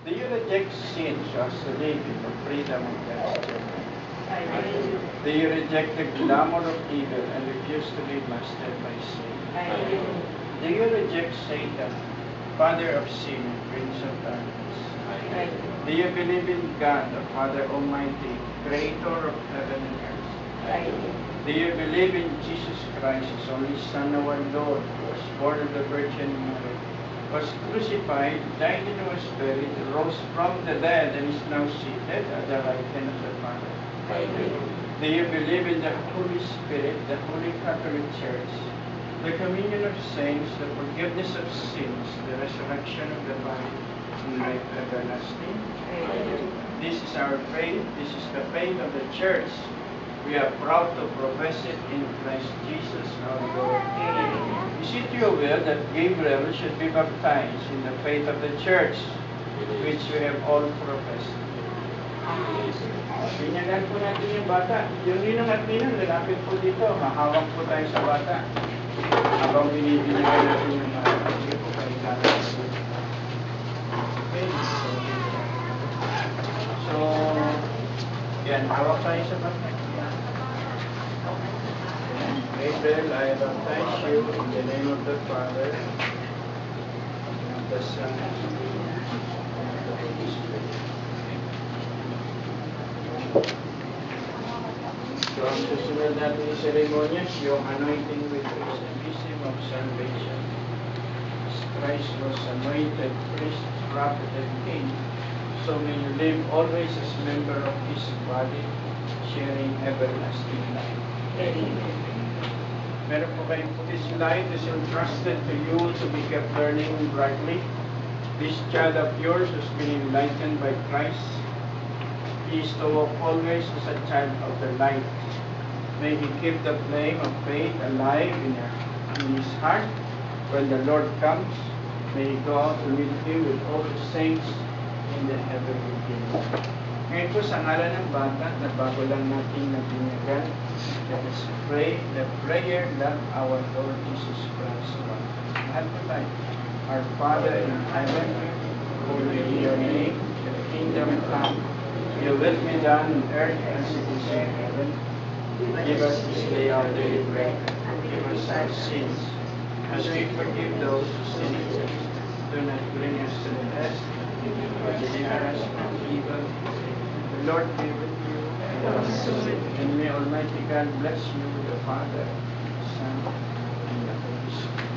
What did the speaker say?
Do you reject sin so as to live in the freedom of God's children? I do. Do you reject the glamour of evil and refuse to be mastered by sin? I do. Do you reject Satan, father of sin and prince of darkness? I do. Do you believe in God, the Father Almighty, creator of heaven and earth? I do. Do you believe in Jesus Christ, His only Son, our Lord, who was born of the Virgin Mary, was crucified, died and was buried, rose from the dead, and is now seated at the right hand of the Father? I do. Do you believe in the Holy Spirit, the Holy Catholic Church, the communion of saints, the forgiveness of sins, the resurrection of the body, and life everlasting? I do. This is our faith. This is the faith of the Church. We are proud to profess it in Christ Jesus our Lord. Amen. Is it your will that Gabriel should be baptized in the faith of the Church, which we have all professed? Binyagan po natin yung bata. Yung ninong at ninang, lalapit po dito. Mahawak po tayo sa bata. Habang binibinyagan natin yung bata. Sige po kayo sana. Okay. So, yan. Hawak tayo sa bata. Gabriel, I baptize you in the name of the Father, and of the Son, and of the Holy Spirit. So, ang susunod natin yung ceremonies, yung anointing with baptism of salvation. As Christ was anointed priest, prophet, and king, so may you live always as member of His body, sharing everlasting life. Amen. Meron po kayong this light is entrusted to you to be kept burning brightly. This child of yours has been enlightened by Christ. He is to walk always as a child of the light. May He keep the flame of faith alive in his heart. When the Lord comes, may He go out to meet Him with all the saints in the heavenly kingdom. Ngayon po sa ngalan ng bata na bago lang natin nabinyagan, let us pray the prayer that our Lord Jesus Christ wants. Mahal po tayo. Our Father in heaven, holy be your name, your kingdom come, your will be done on earth as it is in heaven. Give us this day our daily bread, and forgive us our sins, as we forgive those who sin against us. Do not bring us to the test, but deliver us from evil. The Lord be with you, and may Almighty God bless you, the Father, the Son, and the Holy Spirit.